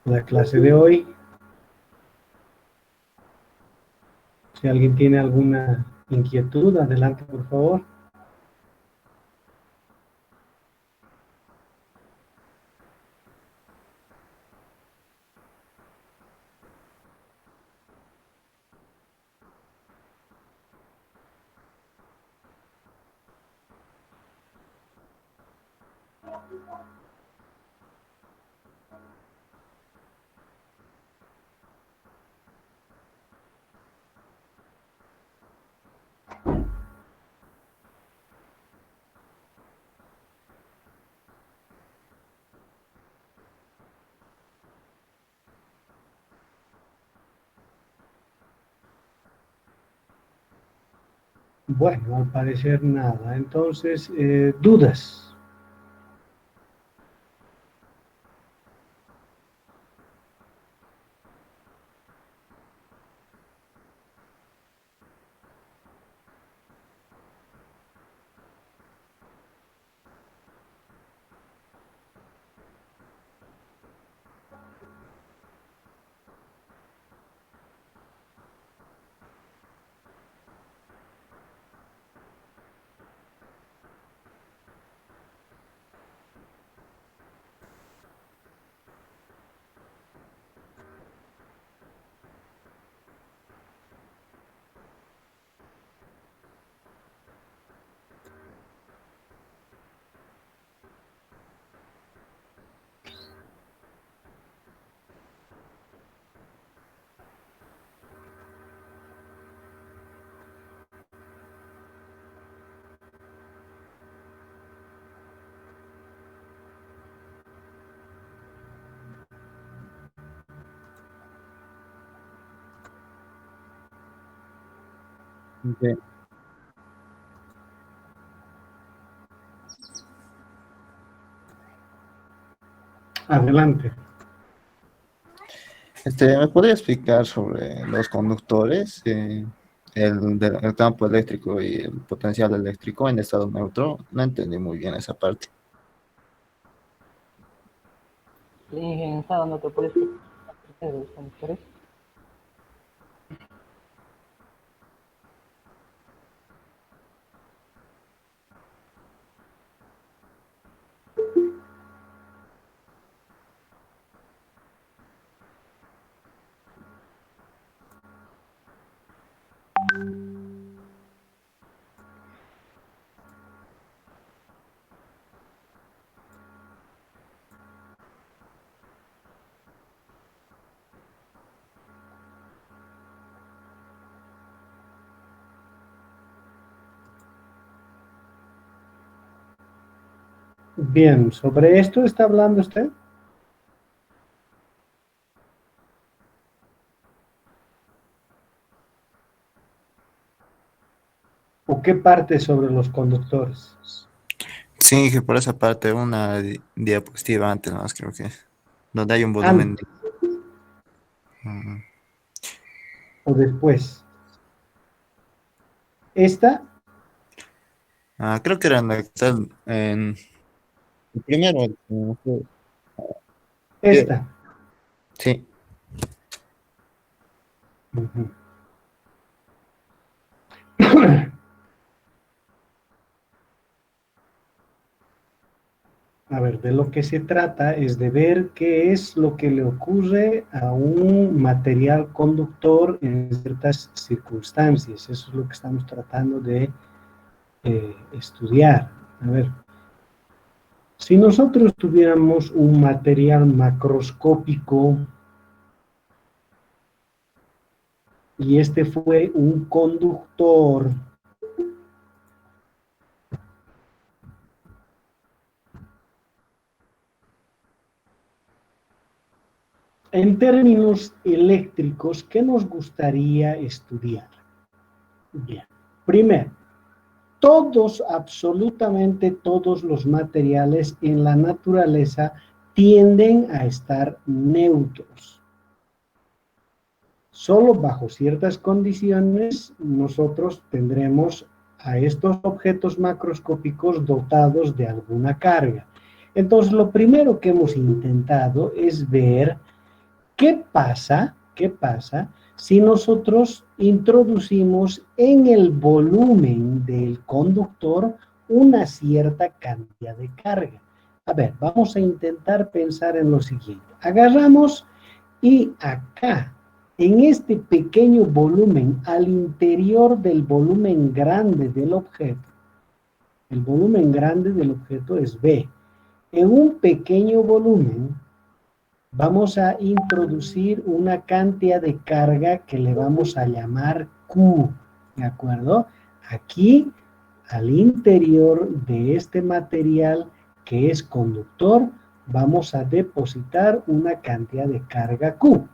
la clase de hoy. Si alguien tiene alguna inquietud, adelante, por favor. Bueno, al parecer nada. Entonces, dudas. Ok. Adelante. ¿Me podría explicar sobre los conductores, el campo eléctrico y el potencial eléctrico en estado neutro? No entendí muy bien esa parte. En estado no te puedes explicar de los conductores. Bien, ¿sobre esto está hablando usted? ¿O qué parte sobre los conductores? Sí, que por esa parte una diapositiva antes, ¿no? Creo que donde hay un volumen. ¿Antes Ujú. o después? ¿Esta? Creo que era en la que está el primero. Sí. Esta. Sí. Ujú. A ver, de lo que se trata es de ver qué es lo que le ocurre a un material conductor en ciertas circunstancias. Eso es lo que estamos tratando de estudiar. A ver, si nosotros tuviéramos un material macroscópico y este fue un conductor, en términos eléctricos, ¿qué nos gustaría estudiar? Bien, primero, todos, absolutamente todos los materiales en la naturaleza tienden a estar neutros. Solo bajo ciertas condiciones nosotros tendremos a estos objetos macroscópicos dotados de alguna carga. Entonces, lo primero que hemos intentado es ver ¿Qué pasa? ¿Qué pasa si nosotros introducimos en el volumen del conductor una cierta cantidad de carga? A ver, vamos a intentar pensar en lo siguiente. Agarramos y acá, en este pequeño volumen, al interior del volumen grande del objeto, el volumen grande del objeto es B. En un pequeño volumen, vamos a introducir una cantidad de carga que le vamos a llamar Q, ¿de acuerdo? Aquí, al interior de este material que es conductor, vamos a depositar una cantidad de carga Q.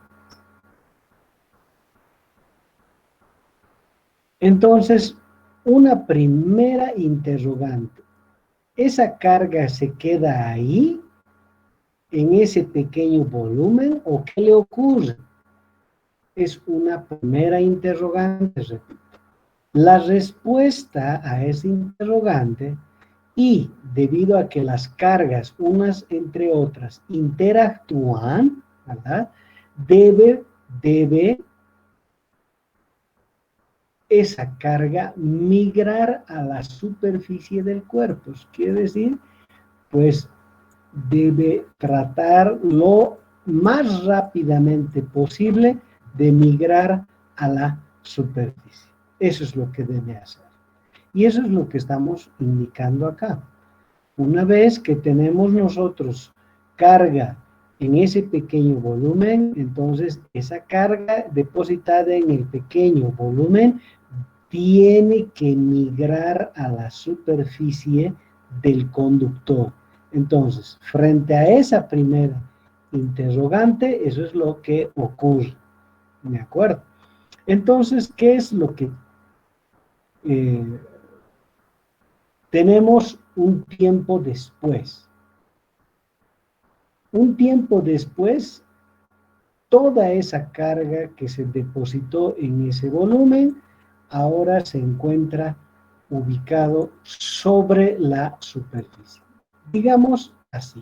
Entonces, una primera interrogante. ¿Esa carga se queda ahí, en ese pequeño volumen, o qué le ocurre? Es una primera interrogante, repito. La respuesta a ese interrogante, y debido a que las cargas, unas entre otras, interactúan, ¿verdad? Debe esa carga migrar a la superficie del cuerpo. Quiere decir, pues debe tratar lo más rápidamente posible de migrar a la superficie. Eso es lo que debe hacer. Y eso es lo que estamos indicando acá. Una vez que tenemos nosotros carga en ese pequeño volumen, entonces esa carga depositada en el pequeño volumen tiene que migrar a la superficie del conductor. Entonces, frente a esa primera interrogante, eso es lo que ocurre. ¿De acuerdo? Entonces, ¿qué es lo que tenemos un tiempo después? Un tiempo después, toda esa carga que se depositó en ese volumen ahora se encuentra ubicado sobre la superficie. Digamos así.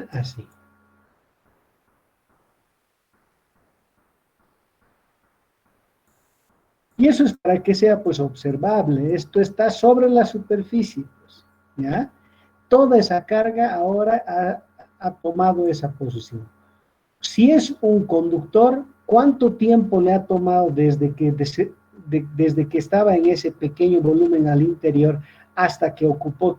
Así. Y eso es para que sea pues observable. Esto está sobre la superficie, pues, ¿ya? Toda esa carga ahora ha tomado esa posición. Si es un conductor, ¿cuánto tiempo le ha tomado desde que estaba en ese pequeño volumen al interior hasta que ocupó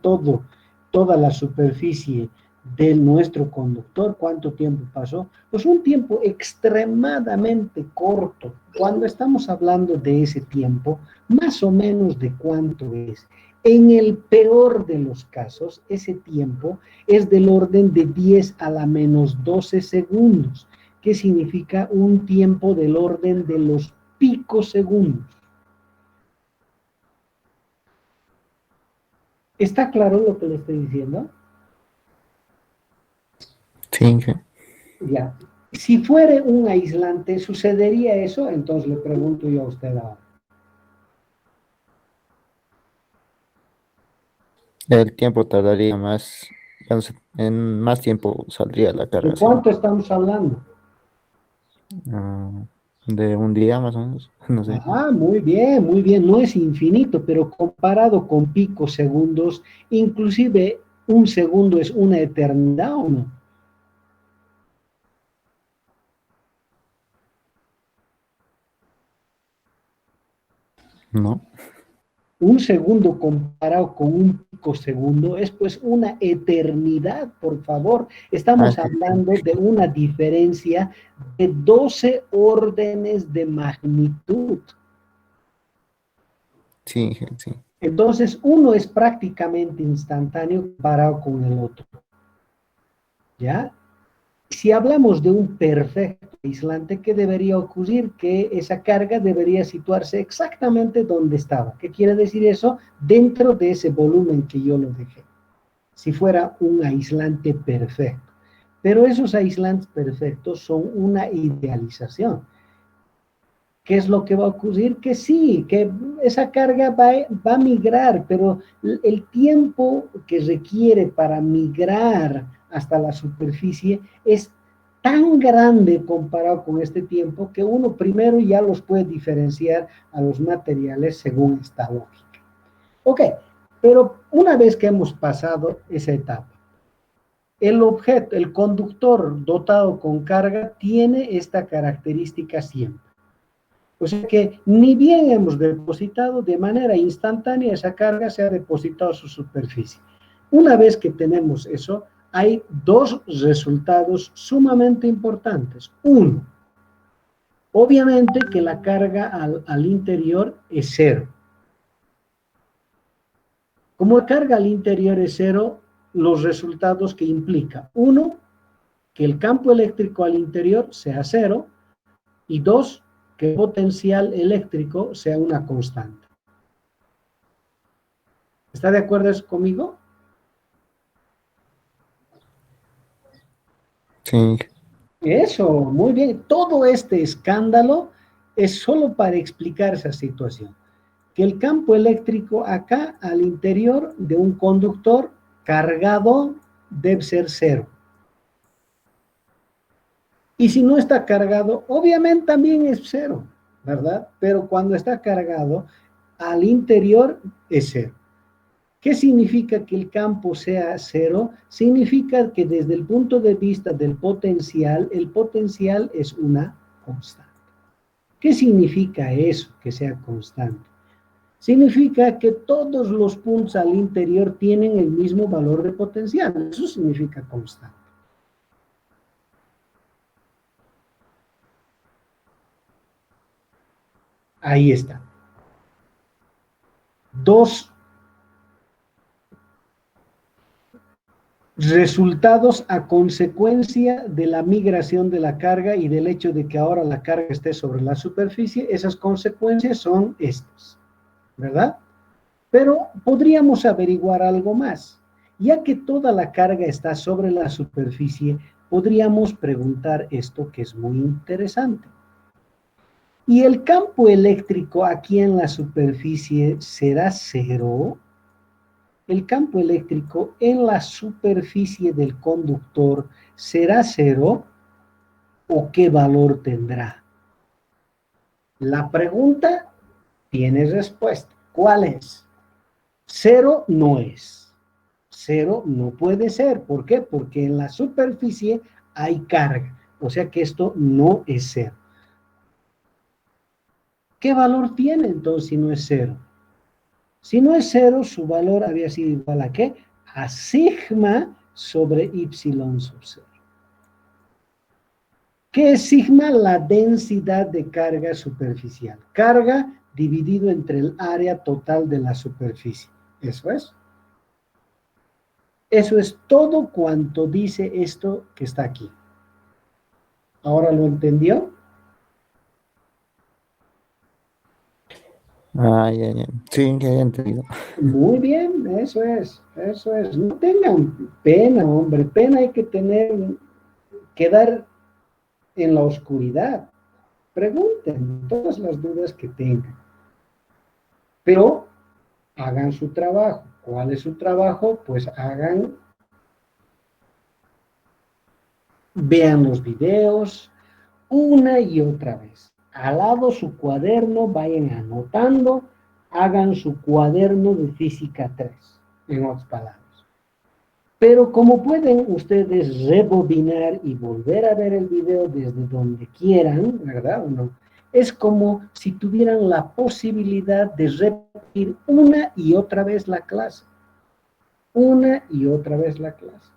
toda la superficie de nuestro conductor? ¿Cuánto tiempo pasó? Pues un tiempo extremadamente corto. Cuando estamos hablando de ese tiempo, más o menos de cuánto es. En el peor de los casos, ese tiempo es del orden de 10 a la menos 12 segundos, que significa un tiempo del orden de los picosegundos. ¿Está claro lo que le estoy diciendo? Sí. Ya. Si fuera un aislante, ¿sucedería eso? Entonces le pregunto yo a usted ahora. El tiempo tardaría más, en más tiempo saldría la carga. ¿De cuánto estamos hablando? De un día más o menos, no sé. Ah, muy bien, no es infinito, pero comparado con picosegundos, inclusive un segundo es una eternidad, ¿o no? No. Un segundo comparado con un picosegundo es pues una eternidad, por favor. Estamos hablando de una diferencia de 12 órdenes de magnitud. Sí, sí. Entonces, uno es prácticamente instantáneo comparado con el otro. ¿Ya? Si hablamos de un perfecto aislante, ¿qué debería ocurrir? Que esa carga debería situarse exactamente donde estaba. ¿Qué quiere decir eso? Dentro de ese volumen que yo lo dejé. Si fuera un aislante perfecto. Pero esos aislantes perfectos son una idealización. ¿Qué es lo que va a ocurrir? Que sí, que esa carga va a migrar, pero el tiempo que requiere para migrar hasta la superficie es tan grande comparado con este tiempo que uno primero ya los puede diferenciar a los materiales según esta lógica. Ok, pero una vez que hemos pasado esa etapa, el objeto, el conductor dotado con carga tiene esta característica siempre. O sea que ni bien hemos depositado de manera instantánea esa carga, se ha depositado a su superficie. Una vez que tenemos eso, hay dos resultados sumamente importantes. Uno, obviamente que la carga al interior es cero. Como la carga al interior es cero, los resultados que implica, uno, que el campo eléctrico al interior sea cero, y dos, que el potencial eléctrico sea una constante. ¿Está de acuerdo conmigo? Sí. Eso, muy bien. Todo este escándalo es solo para explicar esa situación. Que el campo eléctrico acá al interior de un conductor cargado debe ser cero. Y si no está cargado, obviamente también es cero, ¿verdad? Pero cuando está cargado, al interior es cero. ¿Qué significa que el campo sea cero? Significa que desde el punto de vista del potencial, el potencial es una constante. ¿Qué significa eso, que sea constante? Significa que todos los puntos al interior tienen el mismo valor de potencial. Eso significa constante. Ahí está. Dos resultados a consecuencia de la migración de la carga y del hecho de que ahora la carga esté sobre la superficie. Esas consecuencias son estas, ¿verdad? Pero podríamos averiguar algo más. Ya que toda la carga está sobre la superficie, podríamos preguntar esto que es muy interesante. ¿Y el campo eléctrico aquí en la superficie será cero? ¿El campo eléctrico en la superficie del conductor será cero o qué valor tendrá? La pregunta tiene respuesta. ¿Cuál es? Cero no es. Cero no puede ser. ¿Por qué? Porque en la superficie hay carga. O sea que esto no es cero. ¿Qué valor tiene entonces si no es cero? Si no es cero, su valor había sido igual a ¿qué? A sigma sobre y sub cero. ¿Qué es sigma? La densidad de carga superficial. Carga dividido entre el área total de la superficie. Eso es. Eso es todo cuanto dice esto que está aquí. ¿Ahora lo entendió? Ah, ya, ya. Sí, ya he entendido. Muy bien, eso es, eso es. No tengan pena, hombre, pena hay que tener, quedar en la oscuridad. Pregunten todas las dudas que tengan, pero hagan su trabajo. ¿Cuál es su trabajo? Pues vean los videos una y otra vez. Al lado su cuaderno, vayan anotando, hagan su cuaderno de física 3, en otras palabras. Pero como pueden ustedes rebobinar y volver a ver el video desde donde quieran, ¿verdad o no? Es como si tuvieran la posibilidad de repetir una y otra vez la clase. Una y otra vez la clase.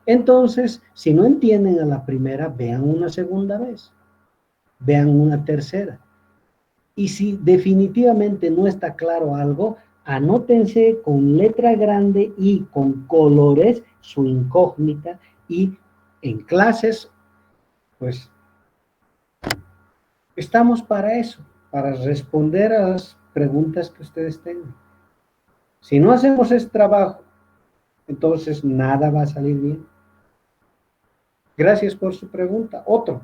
Entonces, si no entienden a la primera, vean una segunda vez. Vean una tercera. Y si definitivamente no está claro algo, anótense con letra grande y con colores su incógnita y en clases, pues estamos para eso, para responder a las preguntas que ustedes tengan. Si no hacemos ese trabajo, entonces nada va a salir bien. Gracias por su pregunta. Otro.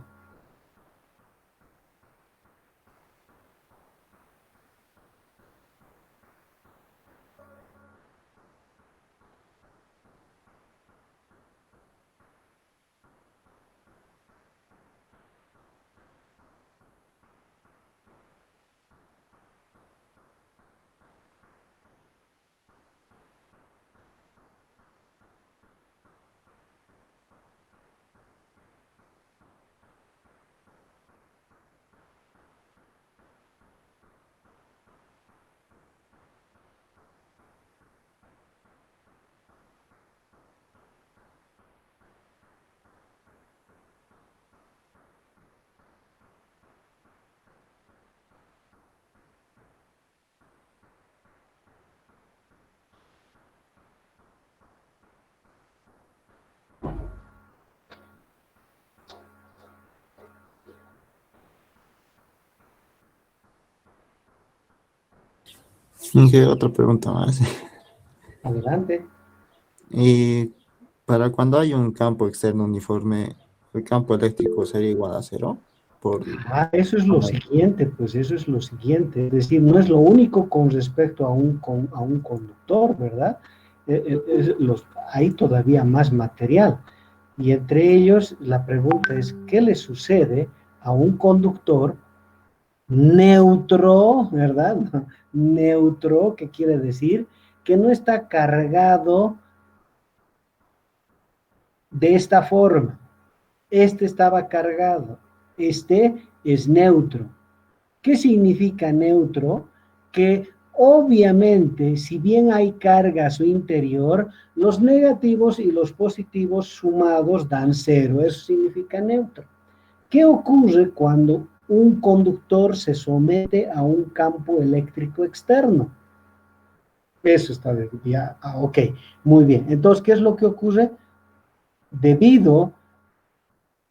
Inge, otra pregunta más. Adelante. Y para cuando hay un campo externo uniforme, ¿el campo eléctrico sería igual a cero? Por, Ah, eso es lo siguiente, pues eso es lo siguiente. Es decir, no es lo único con respecto a a un conductor, ¿verdad? Hay todavía más material. Y entre ellos, la pregunta es, ¿qué le sucede a un conductor neutro, ¿verdad? Neutro, ¿qué quiere decir? Que no está cargado de esta forma. Este estaba cargado, este es neutro. ¿Qué significa neutro? Que obviamente, si bien hay carga a su interior, los negativos y los positivos sumados dan cero. Eso significa neutro. ¿Qué ocurre cuando un conductor se somete a un campo eléctrico externo? Eso está bien. Ya, ok, muy bien. Entonces, ¿qué es lo que ocurre? Debido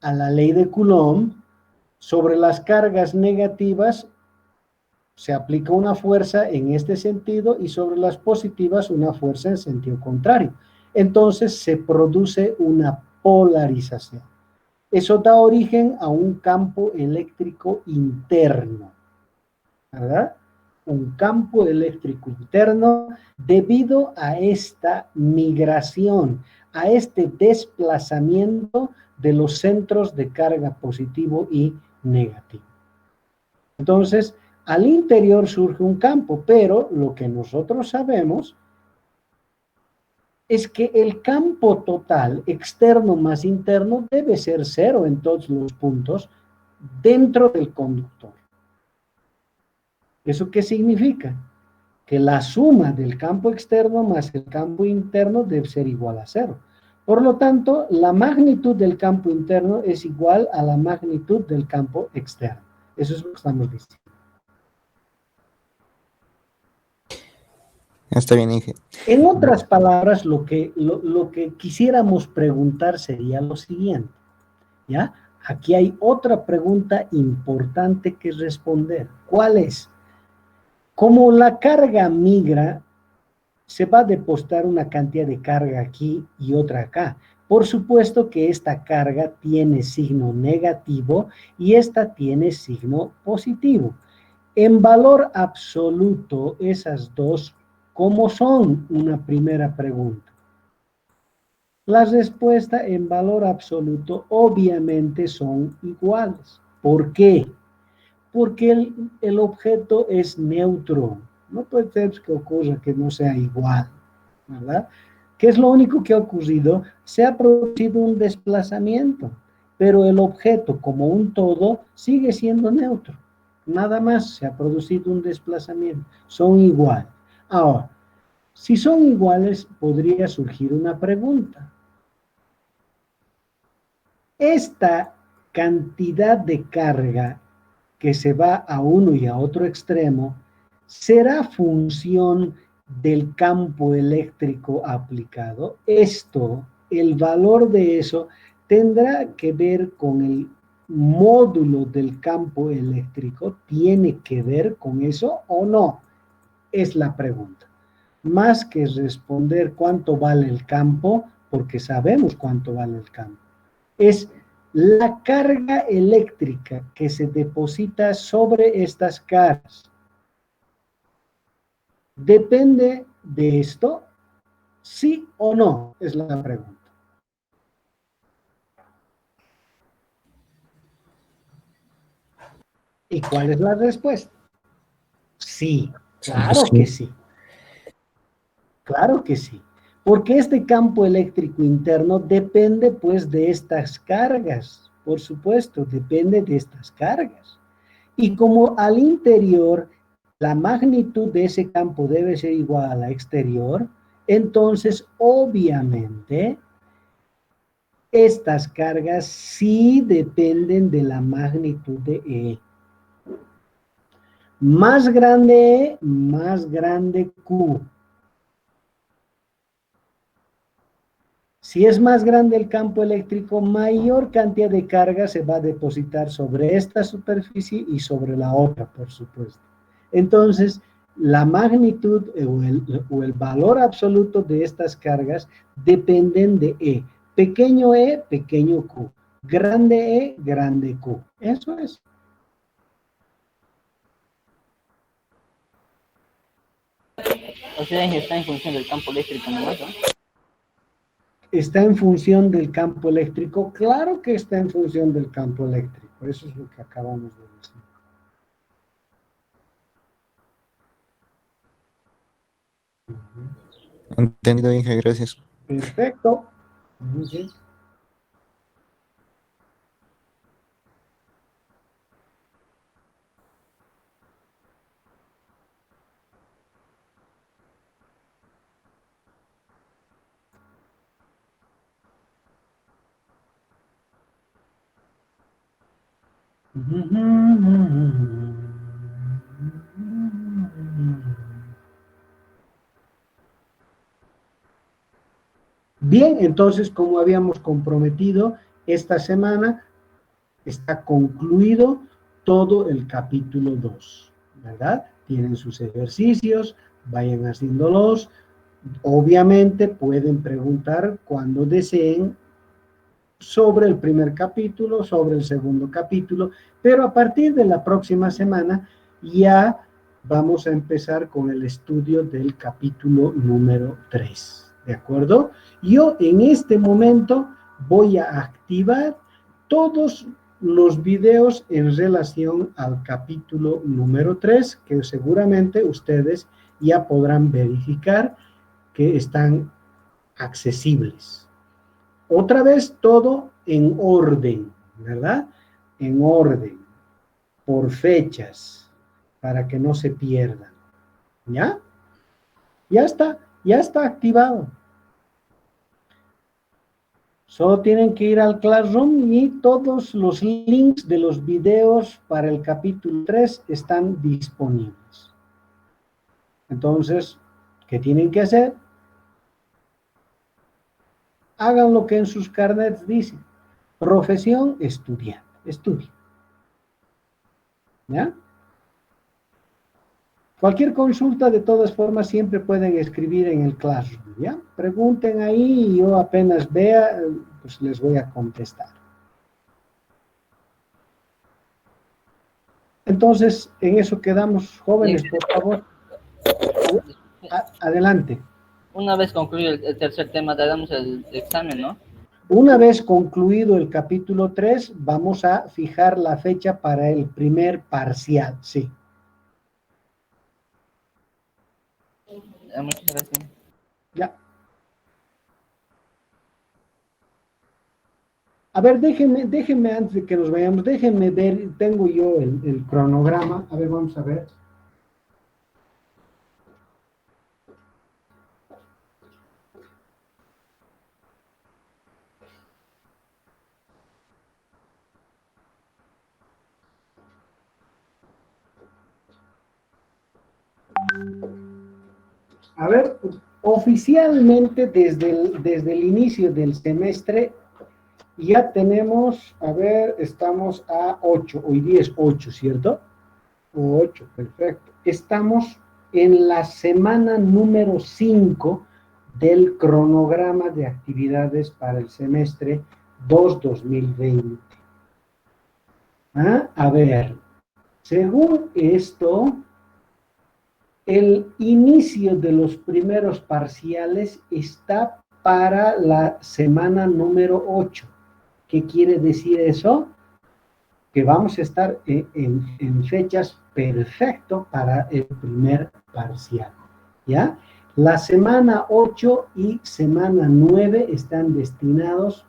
a la ley de Coulomb, sobre las cargas negativas se aplica una fuerza en este sentido y sobre las positivas una fuerza en sentido contrario. Entonces se produce una polarización. Eso da origen a un campo eléctrico interno, ¿verdad? Un campo eléctrico interno debido a esta migración, a este desplazamiento de los centros de carga positivo y negativo. Entonces, al interior surge un campo, pero lo que nosotros sabemos es que el campo total, externo más interno, debe ser cero en todos los puntos dentro del conductor. ¿Eso qué significa? Que la suma del campo externo más el campo interno debe ser igual a cero. Por lo tanto, la magnitud del campo interno es igual a la magnitud del campo externo. Eso es lo que estamos diciendo. Está bien, Inge. En otras palabras, lo que quisiéramos preguntar sería lo siguiente, ¿ya? Aquí hay otra pregunta importante que responder. ¿Cuál es? Como la carga migra, se va a depositar una cantidad de carga aquí y otra acá. Por supuesto que esta carga tiene signo negativo y esta tiene signo positivo. En valor absoluto, esas dos, ¿cómo son? Una primera pregunta. La respuesta en valor absoluto obviamente son iguales. ¿Por qué? Porque el objeto es neutro. No puede ser que ocurra que no sea igual, ¿verdad? ¿Qué es lo único que ha ocurrido? Se ha producido un desplazamiento, pero el objeto como un todo sigue siendo neutro. Nada más se ha producido un desplazamiento. Son iguales. Ahora, si son iguales, podría surgir una pregunta. Esta cantidad de carga que se va a uno y a otro extremo, ¿será función del campo eléctrico aplicado? Esto, el valor de eso, tendrá que ver con el módulo del campo eléctrico, ¿tiene que ver con eso o no? Es la pregunta. Más que responder cuánto vale el campo, porque sabemos cuánto vale el campo, es la carga eléctrica que se deposita sobre estas caras. ¿Depende de esto? ¿Sí o no? Es la pregunta. ¿Y cuál es la respuesta? Sí, claro que sí. Claro que sí. Porque este campo eléctrico interno depende pues de estas cargas. Por supuesto, depende de estas cargas. Y como al interior la magnitud de ese campo debe ser igual a la exterior, entonces obviamente estas cargas sí dependen de la magnitud de E. Más grande E, más grande Q. Si es más grande el campo eléctrico, mayor cantidad de carga se va a depositar sobre esta superficie y sobre la otra, por supuesto. Entonces, la magnitud o el valor absoluto de estas cargas dependen de E. Pequeño E, pequeño Q. Grande E, grande Q. Eso es. O sea, está en función del campo eléctrico nomás, ¿no? ¿Está en función del campo eléctrico? Claro que está en función del campo eléctrico. Eso es lo que acabamos de decir. Entendido, Inge, gracias. Perfecto. Muy bien. Bien, entonces, como habíamos comprometido, esta semana está concluido todo el capítulo 2, ¿verdad? Tienen sus ejercicios, vayan haciéndolos. Obviamente pueden preguntar cuando deseen sobre el primer capítulo, sobre el segundo capítulo, pero a partir de la próxima semana ya vamos a empezar con el estudio del capítulo número 3, ¿de acuerdo? Yo en este momento voy a activar todos los videos en relación al capítulo número 3, que seguramente ustedes ya podrán verificar que están accesibles. Otra vez todo en orden, ¿verdad? En orden, por fechas, para que no se pierdan. ¿Ya? Ya está activado. Solo tienen que ir al Classroom y todos los links de los videos para el capítulo 3 están disponibles. Entonces, ¿qué tienen que hacer? Hagan lo que en sus carnets dice. Profesión, estudiante. Estudien. ¿Ya? Cualquier consulta, de todas formas, siempre pueden escribir en el Classroom, ¿ya? Pregunten ahí y yo apenas vea, pues les voy a contestar. Entonces, en eso quedamos, jóvenes, por favor. Adelante. Una vez concluido el tercer tema, damos el examen, ¿no? Una vez concluido el capítulo 3, vamos a fijar la fecha para el primer parcial, sí. Muchas gracias. Ya. A ver, déjenme antes de que nos vayamos, déjenme ver, tengo yo el cronograma. A ver, vamos a ver. A ver, oficialmente desde el inicio del semestre ya tenemos, a ver, estamos a 8, hoy día es 8, ¿cierto? 8, perfecto. Estamos en la semana número 5 del cronograma de actividades para el semestre 2020. A ver, según esto, el inicio de los primeros parciales está para la semana número 8. ¿Qué quiere decir eso? Que vamos a estar en fechas perfecto para el primer parcial, ¿ya? La semana 8 y semana 9 están destinados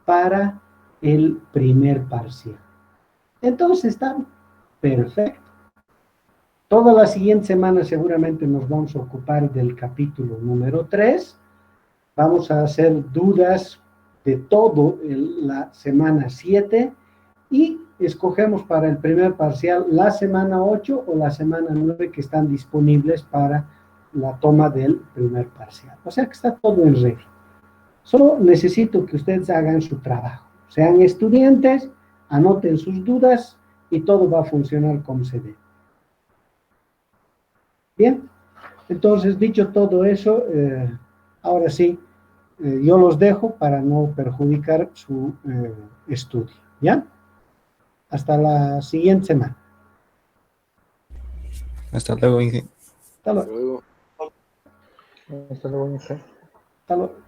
para el primer parcial. Entonces está perfecto. Toda la siguiente semana seguramente nos vamos a ocupar del capítulo número 3. Vamos a hacer dudas de todo la semana 7 y escogemos para el primer parcial la semana 8 o la semana 9 que están disponibles para la toma del primer parcial. O sea que está todo en regla. Solo necesito que ustedes hagan su trabajo. Sean estudiantes, anoten sus dudas y todo va a funcionar como se debe. Bien, entonces, dicho todo eso, ahora sí, yo los dejo para no perjudicar su estudio, ¿ya? Hasta la siguiente semana. Hasta luego, Inge. Hasta Hasta luego. luego. Hasta luego, Michelle. Hasta luego.